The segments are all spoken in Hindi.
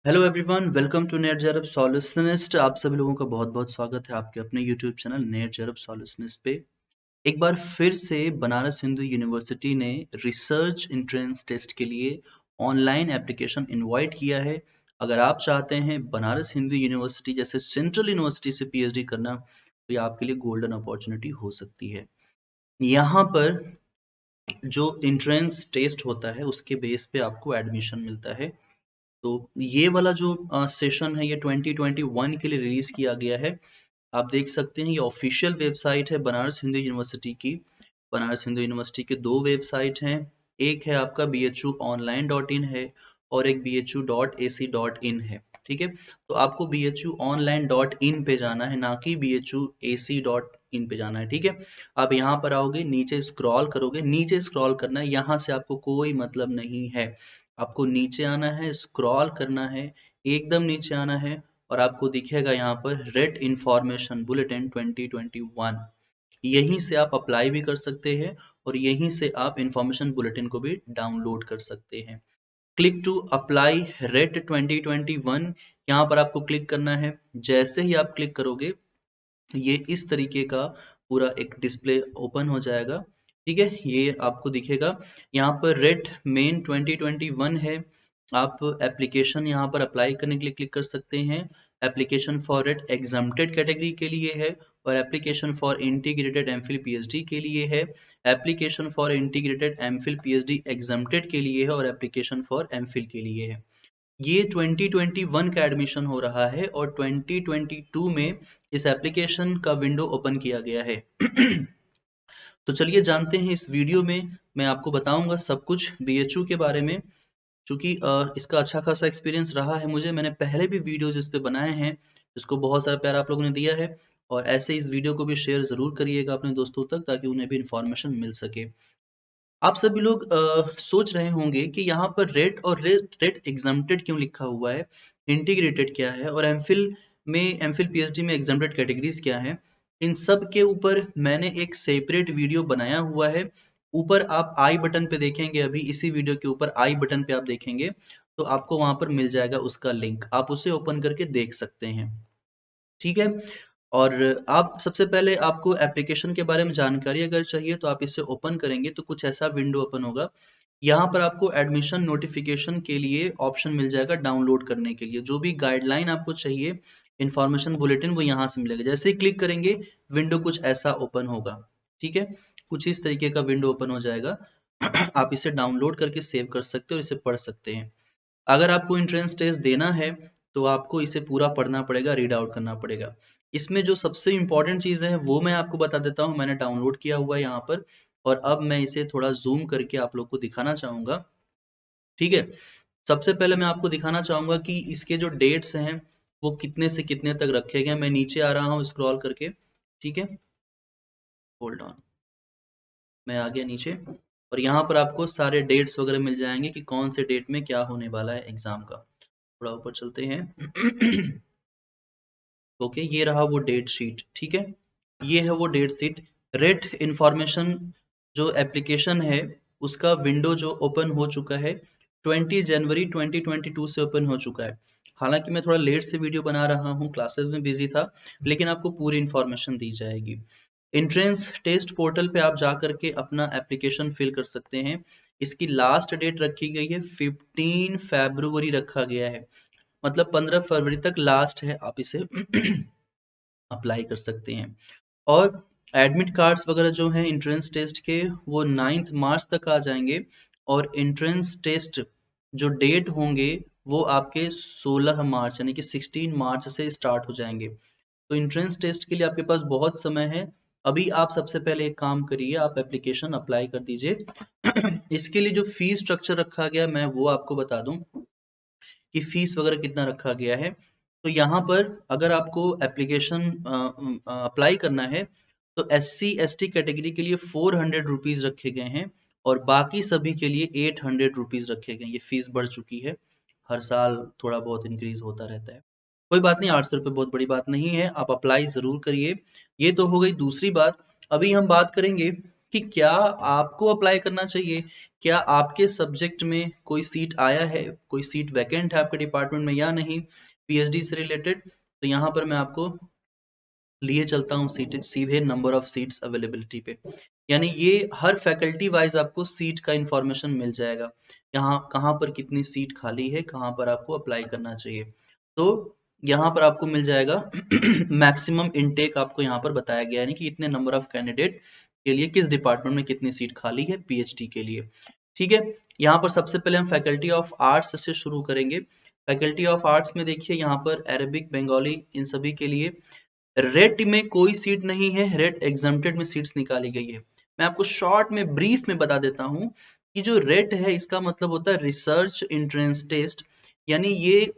Hello everyone, welcome to NET JRF solutionist. आप सभी लोगों का बहुत बहुत स्वागत है आपके अपने YouTube channel net JRF solutionist पे। एक बार फिर से बनारस हिंदू यूनिवर्सिटी ने रिसर्च एंट्रेंस टेस्ट के लिए ऑनलाइन एप्लीकेशन इनवाइट किया है। अगर आप चाहते हैं बनारस हिंदू यूनिवर्सिटी जैसे सेंट्रल यूनिवर्सिटी से पीएचडी करना, तो ये आपके लिए गोल्डन अपॉर्चुनिटी हो सकती है। यहाँ पर जो एंट्रेंस टेस्ट होता है उसके बेस पे आपको एडमिशन मिलता है। तो ये वाला जो सेशन है ये 2021 के लिए रिलीज किया गया है। आप देख सकते हैं ये ऑफिशियल वेबसाइट है बनारस हिंदू यूनिवर्सिटी की। बनारस हिंदू यूनिवर्सिटी के दो वेबसाइट हैं। एक है आपका bhuonline.in है और एक bhu.ac.in है। ठीक है, तो आपको bhuonline.in पे जाना है, ना कि bhuac.in पे जाना है। ठीक है, आप यहाँ पर आओगे, नीचे स्क्रॉल करोगे, नीचे स्क्रॉल करना है, यहाँ से आपको कोई मतलब नहीं है। आपको नीचे आना है, स्क्रॉल करना है, एकदम नीचे आना है और आपको दिखेगा यहाँ पर रेड इंफॉर्मेशन बुलेटिन 2021। यहीं से आप अप्लाई भी कर सकते हैं और यहीं से आप इंफॉर्मेशन बुलेटिन को भी डाउनलोड कर सकते हैं। क्लिक टू अप्लाई रेट 2021, यहाँ पर आपको क्लिक करना है। जैसे ही आप क्लिक करोगे ये इस तरीके का पूरा एक डिस्प्ले ओपन हो जाएगा। ठीक है, ये आपको दिखेगा। यहाँ पर रेट मेन 2021 है। आप एप्लीकेशन यहाँ पर अप्लाई करने के लिए क्लिक कर सकते हैं। Application for rate exempted category के लिए है और application for integrated MPhil PhD के लिए है। Application for integrated MPhil PhD exempted के लिए है और एप्लीकेशन फॉर एमफिल के लिए है। ये 2021 का एडमिशन हो रहा है और 2022 में इस एप्लीकेशन का विंडो ओपन किया गया है। तो चलिए जानते हैं, इस वीडियो में मैं आपको बताऊंगा सब कुछ बीएचयू के बारे में। चूंकि इसका अच्छा खासा एक्सपीरियंस रहा है मुझे, मैंने पहले भी वीडियोज इस पे बनाए हैं जिसको बहुत सारा प्यार आप लोगों ने दिया है। और ऐसे इस वीडियो को भी शेयर जरूर करिएगा अपने दोस्तों तक, ताकि उन्हें भी इंफॉर्मेशन मिल सके। आप सभी लोग सोच रहे होंगे कि यहाँ पर रेट और रेट एग्जाम्प्टेड क्यों लिखा हुआ है, इंटीग्रेटेड क्या है और एमफिल पीएचडी में एग्जाम्प्टेड कैटेगरीज क्या है। इन सब के ऊपर मैंने एक सेपरेट वीडियो बनाया हुआ है। ऊपर आप आई बटन पे देखेंगे, अभी इसी वीडियो के ऊपर आई बटन पे आप देखेंगे तो आपको वहां पर मिल जाएगा उसका लिंक, आप उसे ओपन करके देख सकते हैं। ठीक है, और आप सबसे पहले आपको एप्लीकेशन के बारे में जानकारी अगर चाहिए तो आप इसे ओपन करेंगे तो कुछ ऐसा विंडो ओपन होगा। यहाँ पर आपको एडमिशन नोटिफिकेशन के लिए ऑप्शन मिल जाएगा डाउनलोड करने के लिए। जो भी गाइडलाइन आपको चाहिए, इंफॉर्मेशन बुलेटिन, वो यहाँ से मिलेगा। जैसे ही क्लिक करेंगे विंडो कुछ ऐसा ओपन होगा। ठीक है, कुछ इस तरीके का विंडो ओपन हो जाएगा। आप इसे डाउनलोड करके सेव कर सकते हो और इसे पढ़ सकते हैं। अगर आपको एंट्रेंस टेस्ट देना है तो आपको इसे पूरा पढ़ना पड़ेगा, रीड आउट करना पड़ेगा। इसमें जो सबसे इंपॉर्टेंट चीजें हैं वो मैं आपको बता देता हूँ। मैंने डाउनलोड किया हुआ है यहाँ पर और अब मैं इसे थोड़ा जूम करके आप लोग को दिखाना चाहूंगा। ठीक है, सबसे पहले मैं आपको दिखाना चाहूंगा कि इसके जो डेट्स हैं वो कितने से कितने तक रखे गए। मैं नीचे आ रहा हूँ स्क्रॉल करके। ठीक है, होल्ड ऑन, मैं आ गया नीचे और यहाँ पर आपको सारे डेट्स वगैरह मिल जाएंगे कि कौन से डेट में क्या होने वाला है एग्जाम का। थोड़ा ऊपर चलते हैं। ओके, ये रहा वो डेट शीट। ठीक है, ये है वो डेट शीट। रेट इंफॉर्मेशन जो एप्लीकेशन है उसका विंडो जो ओपन हो चुका है 20 जनवरी 2022 से ओपन हो चुका है। हालांकि मैं थोड़ा लेट से वीडियो बना रहा हूँ, क्लासेस में बिजी था, लेकिन आपको पूरी इंफॉर्मेशन दी जाएगी। एंट्रेंस टेस्ट पोर्टल पे आप जा करके अपना एप्लीकेशन फिल कर सकते हैं। इसकी लास्ट डेट रखी गई है 15 फरवरी रखा गया है, मतलब 15 फरवरी तक लास्ट है, आप इसे अप्लाई कर सकते हैं। और एडमिट कार्ड्स वगैरह जो हैं एंट्रेंस टेस्ट के वो 9 मार्च तक आ जाएंगे। और एंट्रेंस टेस्ट जो डेट होंगे वो आपके 16 मार्च यानी कि 16 मार्च से स्टार्ट हो जाएंगे। तो एंट्रेंस टेस्ट के लिए आपके पास बहुत समय है। अभी आप सबसे पहले एक काम करिए, आप एप्लीकेशन अप्लाई कर दीजिए। इसके लिए जो फीस स्ट्रक्चर रखा गया मैं वो आपको बता दूं कि फीस वगैरह कितना रखा गया है। तो यहाँ पर अगर आपको एप्लीकेशन अप्लाई करना है तो SC ST कैटेगरी के लिए 400 रुपीज रखे गए हैं और बाकी सभी के लिए 800 रुपीज रखे गए हैं। ये फीस बढ़ चुकी है, हर साल थोड़ा बहुत इंक्रीज होता रहता है। कोई बात नहीं, 800 रुपये बहुत बड़ी बात नहीं है, आप अप्लाई जरूर करिए। ये तो हो गई दूसरी बात। अभी हम बात करेंगे कि क्या आपको अप्लाई करना चाहिए, क्या आपके सब्जेक्ट में कोई सीट आया है, कोई सीट वैकेंट है आपके डिपार्टमेंट में या नहीं पीएचडी से रिलेटेड। तो यहाँ पर मैं आपको लिए चलता हूँ सीधे नंबर ऑफ सीट्स अवेलेबिलिटी पे। यानी ये हर फैकल्टी वाइज आपको सीट का इंफॉर्मेशन मिल जाएगा, यहाँ कहाँ पर कितनी सीट खाली है, कहाँ पर आपको अप्लाई करना चाहिए। तो यहाँ पर आपको मिल जाएगा मैक्सिमम इनटेक आपको यहाँ पर बताया गया है, यानी कि इतने नंबर ऑफ कैंडिडेट के लिए किस डिपार्टमेंट में कितनी सीट खाली है पीएचडी के लिए। ठीक है, यहाँ पर सबसे पहले हम फैकल्टी ऑफ आर्ट्स से शुरू करेंगे। फैकल्टी ऑफ आर्ट्स में देखिए यहाँ पर अरेबिक, बंगाली, इन सभी के लिए रेट में कोई सीट नहीं है, रेट एग्जाम्प्टेड में सीट्स निकाली गई है। मैं आपको शॉर्ट में ब्रीफ में बता देता हूं कि जो रेट है इसका मतलब होता है रिसर्च एंट्रेंस टेस्ट, यानी ये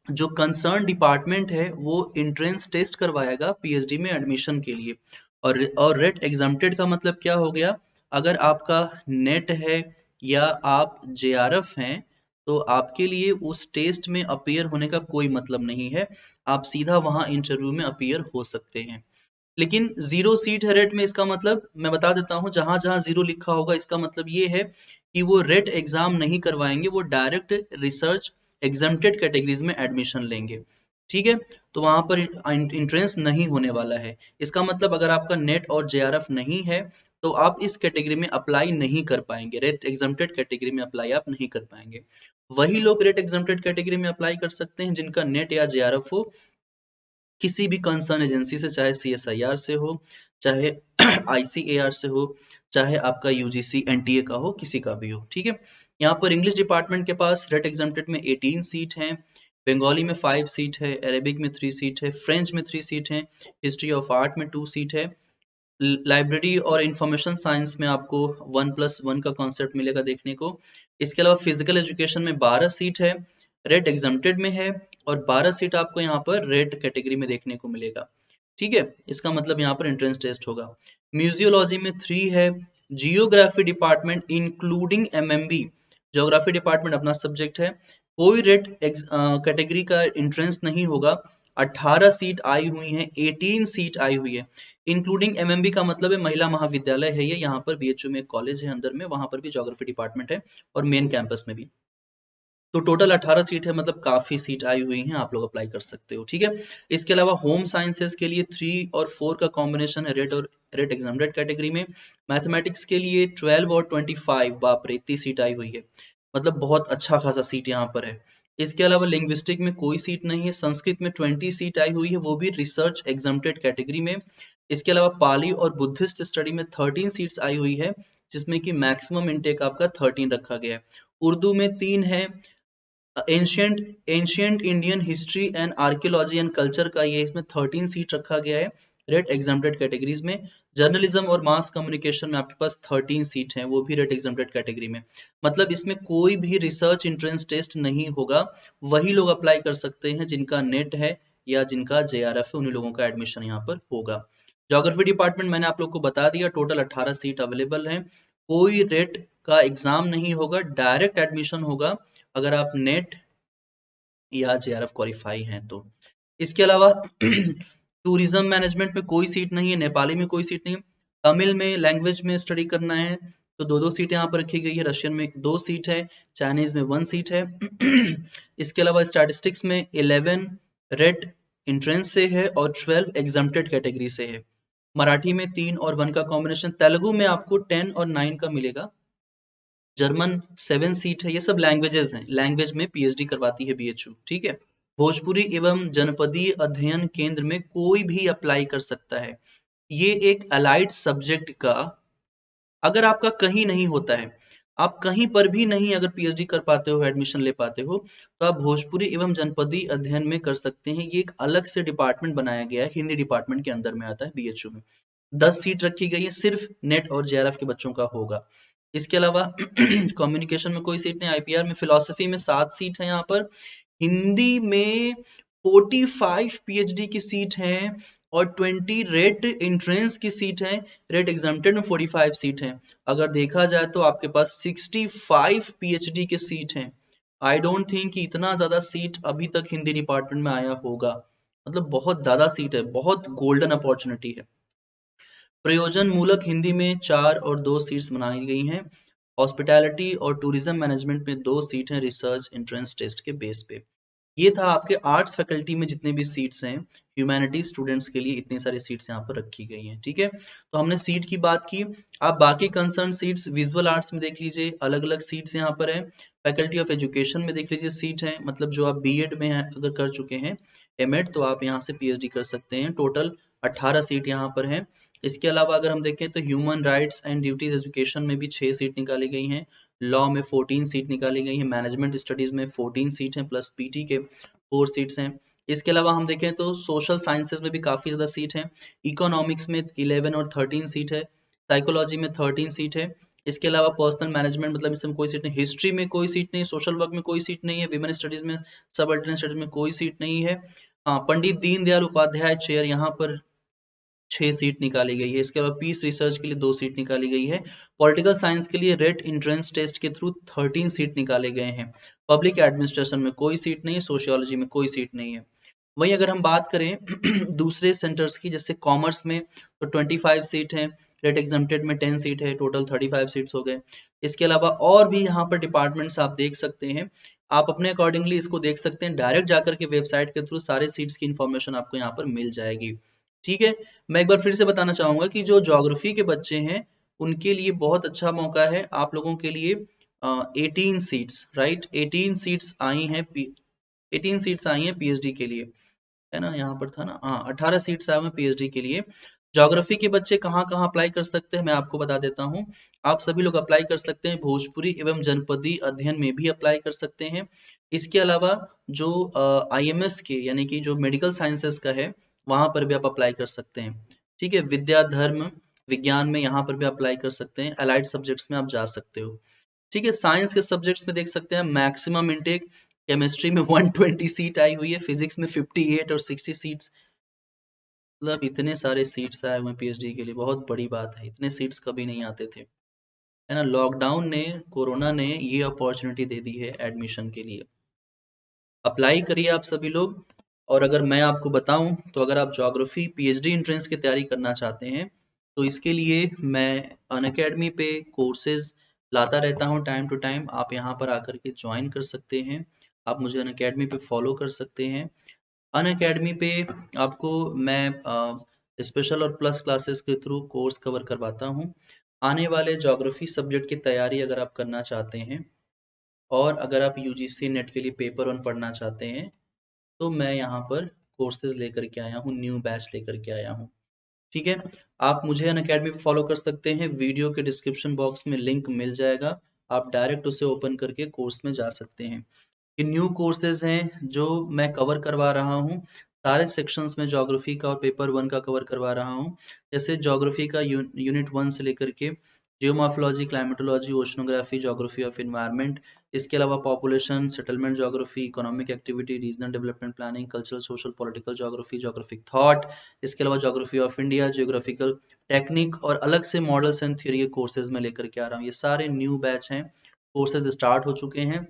जो कंसर्न डिपार्टमेंट है वो एंट्रेंस टेस्ट करवाएगा पीएचडी में एडमिशन के लिए। और रेट एग्जाम्प्टेड का मतलब क्या हो गया, अगर आपका नेट है या आप जेआरएफ हैं तो आपके लिए उस टेस्ट में अपीयर होने का कोई मतलब नहीं है, आप सीधा वहां इंटरव्यू में अपीयर हो सकते हैं। लेकिन जीरो सीट है रेट में, इसका मतलब मैं बता देता हूं, जहां जहां जीरो लिखा होगा इसका मतलब ये है कि वो रेट एग्जाम नहीं करवाएंगे, वो डायरेक्ट रिसर्च एग्जाम्प्टेड कैटेगरीज में एडमिशन लेंगे। ठीक है, तो वहां पर इंट्रेंस नहीं होने वाला है। इसका मतलब अगर आपका नेट और जेआरएफ नहीं है तो आप इस कैटेगरी में अप्लाई नहीं कर पाएंगे, रेट एग्जाम्प्टेड कैटेगरी में अप्लाई आप नहीं कर पाएंगे। वही लोग रेट एग्जाम्प्टेड कैटेगरी में अप्लाई कर सकते हैं जिनका नेट या जेआरएफ हो किसी भी कंसर्न एजेंसी से, चाहे सीएसआईआर से हो, चाहे आईसीएआर से हो, चाहे आपका यूजीसी एनटीए का हो, किसी का भी हो। ठीक है, यहाँ पर इंग्लिश डिपार्टमेंट के पास रेट एग्जाम्प्टेड में 18 सीट हैं, बंगाली में 5 सीट है, अरेबिक में 3 सीट है, फ्रेंच में 3 सीट है, हिस्ट्री ऑफ आर्ट में 2 सीट है, लाइब्रेरी और इंफॉर्मेशन साइंस में आपको 1+1 का कॉन्सेप्ट मिलेगा देखने को। इसके अलावा फिजिकल एजुकेशन में 12 सीट है, रेट एग्जाम्प्टेड में है, और 12 सीट आपको यहाँ पर रेट कैटेगरी में देखने को मिलेगा। ठीक है, इसका मतलब यहाँ पर एंट्रेंस टेस्ट होगा। म्यूजियोलॉजी में 3 है, geography department including MMB, geography department अपना सब्जेक्ट है, कोई रेट कैटेगरी का एंट्रेंस नहीं होगा। 18 सीट आई हुई है, 18 सीट आई हुई है, इंक्लूडिंग एमएमबी का मतलब है महिला महाविद्यालय है ये, यहाँ पर बीएचयू में कॉलेज है अंदर में, वहां पर भी ज्योग्राफी डिपार्टमेंट है और मेन कैंपस में भी। तो टोटल 18 सीट है, मतलब काफी सीट आई हुई हैं, आप लोग अप्लाई कर सकते हो। ठीक है, इसके अलावा होम साइंसेस के लिए 3 और 4 का कॉम्बिनेशन है रेट और रेट एग्जाम्प्टेड कैटेगरी में। मैथमेटिक्स के लिए 12 और 25, बाप रे इतनी सीट आई हुई है, मतलब बहुत अच्छा खासा सीट यहाँ पर है। इसके अलावा लिंग्विस्टिक में कोई सीट नहीं है, संस्कृत में 20 सीट आई हुई है, वो भी रिसर्च एग्जाम्प्टेड कैटेगरी में। इसके अलावा पाली और बुद्धिस्ट स्टडी में 13 सीट्स आई हुई है, जिसमें कि मैक्सिमम इनटेक आपका 13 रखा गया है। उर्दू में 3 है, ancient ancient Indian history and archaeology and culture का ये इसमें 13 सीट रखा गया है रेट एग्जाम्प्टेड कैटेगरीज में। जर्नलिज्म और मास कम्युनिकेशन में आपके पास 13 सीट हैं, वो भी रेट एग्जाम्प्टेड कैटेगरी में। मतलब इसमें कोई भी रिसर्च एंट्रेंस टेस्ट नहीं होगा, वही लोग अप्लाई कर सकते हैं जिनका नेट है या जिनका जेआरएफ है, उन्हीं लोगों का एडमिशन यहाँ पर होगा। ज्योग्राफी डिपार्टमेंट मैंने आप लोग को बता दिया, टोटल 18 सीट अवेलेबल है, कोई रेट का एग्जाम नहीं होगा, डायरेक्ट एडमिशन होगा अगर आप नेट या जेआरएफ क्वालिफाई हैं तो। इसके अलावा टूरिज्म मैनेजमेंट में कोई सीट नहीं है, नेपाली में कोई सीट नहीं है, तमिल में लैंग्वेज में स्टडी करना है तो 2-2 सीट यहाँ पर रखी गई है, रशियन में 2 सीट है, चाइनीज में 1 सीट है। इसके अलावा स्टैटिस्टिक्स में 11 रेट एंट्रेंस से है और 12 एग्जाम्प्टेड कैटेगरी से है। मराठी में 3 और 1 का कॉम्बिनेशन, तेलुगु में आपको 10 और 9 का मिलेगा, जर्मन 7 सीट है, ये सब लैंग्वेजेस हैं, लैंग्वेज में पीएचडी करवाती है बीएचयू। ठीक है, भोजपुरी एवं जनपदीय अध्ययन केंद्र में कोई भी अप्लाई कर सकता है, ये एक अलाइड सब्जेक्ट का, अगर आपका कहीं नहीं होता है, आप कहीं पर भी नहीं अगर पीएचडी कर पाते हो, एडमिशन ले पाते हो, तो आप भोजपुरी एवं जनपदीय अध्ययन में कर सकते हैं। ये एक अलग से डिपार्टमेंट बनाया गया है, हिंदी डिपार्टमेंट के अंदर में आता है बीएचयू में। 10 सीट रखी गई है, सिर्फ नेट और जेआरएफ के बच्चों का होगा। इसके अलावा कम्युनिकेशन में कोई सीट नहीं, आईपीआर में, फिलोसफी में 7 सीट है यहाँ पर, हिंदी में 45 पीएचडी की सीट है और 20 रेट एंट्रेंस की सीट है, रेट एग्जाम्प्टेड में 45 सीट है। अगर देखा जाए तो आपके पास 65 पीएचडी की सीट है। आई डोंट थिंक कि इतना ज्यादा सीट अभी तक हिंदी डिपार्टमेंट में आया होगा, मतलब बहुत ज्यादा सीट है, बहुत गोल्डन अपॉर्चुनिटी है। प्रयोजन मूलक हिंदी में 4 और 2 सीट्स बनाई गई हैं। हॉस्पिटैलिटी और टूरिज्म मैनेजमेंट में 2 सीट हैं रिसर्च एंट्रेंस टेस्ट के बेस पे। ये था आपके आर्ट्स फैकल्टी में जितने भी सीट्स हैं, ह्यूमैनिटीज स्टूडेंट्स के लिए इतनी सारी सीट्स यहाँ पर रखी गई हैं। ठीक है, तो हमने सीट की बात की। आप बाकी कंसर्न सीट्स विजुअल आर्ट्स में देख लीजिए, अलग अलग सीट्स यहाँ पर है। फैकल्टी ऑफ एजुकेशन में देख लीजिए सीट है, मतलब जो आप बीएड में अगर कर चुके हैं एमएड, तो आप यहाँ से पीएचडी कर सकते हैं। टोटल 18 सीट यहाँ पर है। इसके अलावा अगर हम देखें तो human rights and duties education में भी 6 सीट निकाली गई हैं। लॉ में 14 सीट निकाली गई है। मैनेजमेंट स्टडीज में 14 सीट हैं, प्लस पीटी के 4 सीट्स हैं। इसके अलावा हम देखें तो सोशल साइंसेज में भी काफी ज्यादा सीट है। इकोनॉमिक्स में 11 और 13 सीट है। साइकोलॉजी में 13 सीट है। इसके अलावा पर्सनल मैनेजमेंट मतलब इसमें कोई सीट नहीं, हिस्ट्री में कोई सीट नहीं, सोशल वर्क में कोई सीट नहीं है, विमेन स्टडीज में, सब अल्टरनेट स्टडीज में कोई सीट नहीं है। हाँ, पंडित दीनदयाल उपाध्याय चेयर यहाँ पर 6 सीट निकाली गई है। इसके अलावा पीस रिसर्च के लिए 2 सीट निकाली गई है। पॉलिटिकल साइंस के लिए रेट एंट्रेंस टेस्ट के थ्रू 13 सीट निकाले गए हैं। पब्लिक एडमिनिस्ट्रेशन में कोई सीट नहीं है, सोशियोलॉजी में कोई सीट नहीं है। वहीं अगर हम बात करें दूसरे सेंटर्स की, जैसे कॉमर्स में तो 25 सीट है, रेट एग्जम्प्टेड में 10 सीट है, टोटल 35 सीट्स हो गए। इसके अलावा और भी यहाँ पर डिपार्टमेंट्स आप देख सकते हैं, आप अपने अकॉर्डिंगली इसको देख सकते हैं। डायरेक्ट जाकर के वेबसाइट के थ्रू सारे सीट्स की इंफॉर्मेशन आपको यहाँ पर मिल जाएगी। ठीक है, मैं एक बार फिर से बताना चाहूंगा कि जो ज्योग्राफी के बच्चे हैं उनके लिए बहुत अच्छा मौका है। आप लोगों के लिए 18 सीट्स, राइट, 18 सीट्स आई हैं, 18 सीट्स आई हैं पीएचडी के लिए, है ना, यहाँ पर था ना, हाँ, 18 सीट्स आए हुए पीएचडी के लिए। ज्योग्राफी के बच्चे कहाँ कहाँ अप्लाई कर सकते हैं मैं आपको बता देता हूँ। आप सभी लोग अप्लाई कर सकते हैं, भोजपुरी एवं जनपदी अध्ययन में भी अप्लाई कर सकते हैं। इसके अलावा जो आईएमएस के यानी कि जो मेडिकल साइंसेस का है वहां पर भी आप अप्लाई कर सकते हैं। ठीक है, विद्या धर्म विज्ञान में यहाँ पर भी अप्लाई कर सकते हैं, अलाइड सब्जेक्ट्स में आप जा सकते हो। ठीक है, साइंस के सब्जेक्ट्स में देख सकते हैं मैक्सिमम इनटेक केमिस्ट्री में 120 सीट आई हुई है, फिजिक्स में 58 और 60 सीट्स, मतलब इतने सारे सीट्स आए हुए हैं पीएचडी के लिए, बहुत बड़ी बात है। इतने सीट्स कभी नहीं आते थे, है ना। लॉकडाउन ने, कोरोना ने ये अपॉर्चुनिटी दे दी है एडमिशन के लिए। अप्लाई करिए आप सभी लोग। और अगर मैं आपको बताऊं तो अगर आप ज्योग्राफी पीएचडी एंट्रेंस की तैयारी करना चाहते हैं तो इसके लिए मैं अनअकैडमी पे कोर्सेज लाता रहता हूं टाइम टू टाइम। आप यहाँ पर आकर के ज्वाइन कर सकते हैं, आप मुझे अनअकैडमी पे फॉलो कर सकते हैं। अनअकैडमी पे आपको मैं स्पेशल और प्लस क्लासेस के थ्रू कोर्स कवर करवाता हूँ। आने वाले ज्योग्राफी सब्जेक्ट की तैयारी अगर आप करना चाहते हैं और अगर आप यूजीसी नेट के लिए पेपर 1 पढ़ना चाहते हैं तो मैं यहाँ पर कोर्सेज लेकर के आया हूँ, न्यू बैच लेकर के आया हूँ। ठीक है, आप मुझे अनअकैडमी पे फॉलो कर सकते हैं, वीडियो के डिस्क्रिप्शन बॉक्स में लिंक मिल जाएगा, आप डायरेक्ट उसे ओपन करके कोर्स में जा सकते हैं। ये न्यू कोर्सेज हैं जो मैं कवर करवा रहा हूँ, सारे सेक्शंस में ज्योग्राफी का और पेपर 1 का कवर करवा रहा हूँ। जैसे ज्योग्राफी का यूनिट 1 से लेकर के geomorphology, climatology, oceanography, geography of environment, इसके अलावा population, settlement geography, economic activity, regional development planning, cultural, social, political geography, geographic thought, इसके अलावा geography of India, geographical technique और अलग से मॉडल्स एंड थ्योरी के कोर्सेज में लेकर के आ रहा हूँ। ये सारे न्यू बैच हैं, कोर्सेज स्टार्ट हो चुके हैं।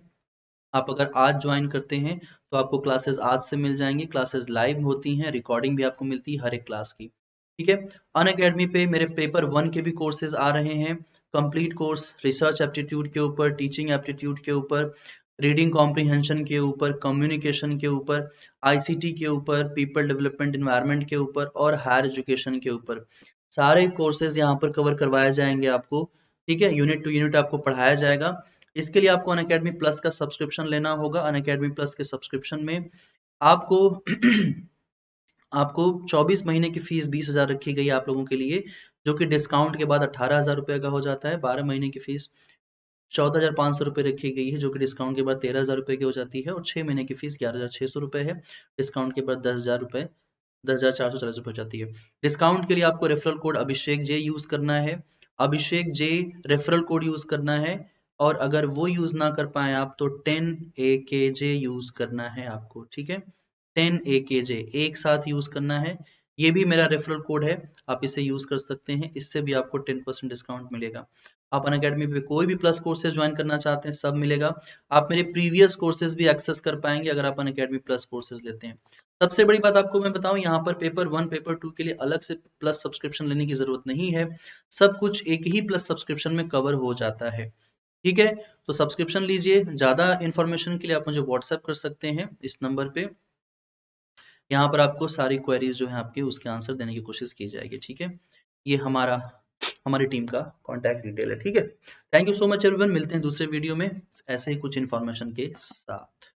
आप अगर आज ज्वाइन करते हैं तो आपको क्लासेस आज से मिल जाएंगी, क्लासेस लाइव होती हैं, रिकॉर्डिंग भी आपको मिलती है हर एक क्लास की। ठीक है, अनअकैडमी पे मेरे पेपर 1 के भी कोर्सेज आ रहे हैं, कंप्लीट कोर्स रिसर्च एप्टीट्यूड के ऊपर, टीचिंग एप्टीट्यूड के ऊपर, रीडिंग कॉम्प्रिहेंशन के ऊपर, कम्युनिकेशन के ऊपर, आईसीटी के ऊपर, पीपल डेवलपमेंट एनवायरनमेंट के ऊपर और हायर एजुकेशन के ऊपर। सारे कोर्सेज यहाँ पर कवर करवाए जाएंगे आपको। ठीक है, यूनिट टू यूनिट आपको पढ़ाया जाएगा। इसके लिए आपको अनअकैडमी प्लस का सब्सक्रिप्शन लेना होगा। अनअकैडमी प्लस के सब्सक्रिप्शन में आपको आपको 24 महीने की फीस 20,000 रखी गई है आप लोगों के लिए, जो कि डिस्काउंट के बाद 18,000 रुपये का हो जाता है। 12 महीने की फीस 14,500 रुपये रखी गई है, जो कि डिस्काउंट के बाद 13,000 रुपये की हो जाती है। और 6 महीने की फीस 11,600 रुपये है, डिस्काउंट के बाद 10,000 रुपये, 10,440 रुपये हो जाती है। डिस्काउंट के लिए आपको रेफरल कोड अभिषेक जे यूज करना है, अभिषेक जे रेफरल कोड यूज करना है। और अगर वो यूज ना कर पाए आप तो 10 AKJ यूज करना है आपको। ठीक है, 10 AKJ एक साथ यूज करना है। ये भी मेरा रेफरल कोड है, आप इसे यूज कर सकते हैं, इससे भी आपको 10% डिस्काउंट मिलेगा। आप अनअकैडमी पे कोई भी प्लस कोर्सेज ज्वाइन करना चाहते हैं सब मिलेगा। आप मेरे प्रीवियस कोर्सेज भी एक्सेस कर पाएंगे अगर आप अनअकैडमी प्लस कोर्सेज लेते हैं। सबसे बड़ी बात आपको मैं बताऊं, यहाँ पर पेपर 1 पेपर 2 के लिए अलग से प्लस सब्सक्रिप्शन लेने की जरूरत नहीं है, सब कुछ एक ही प्लस सब्सक्रिप्शन में कवर हो जाता है। ठीक है, तो सब्सक्रिप्शन लीजिए। ज्यादा इंफॉर्मेशन के लिए आप मुझे व्हाट्सएप कर सकते हैं इस नंबर पे। यहाँ पर आपको सारी क्वेरीज जो है आपके उसके आंसर देने की कोशिश की जाएगी। ठीक है, ये हमारी टीम का कॉन्टैक्ट डिटेल है। ठीक है, thank you so much everyone, मिलते हैं दूसरे वीडियो में ऐसे ही कुछ इन्फॉर्मेशन के साथ।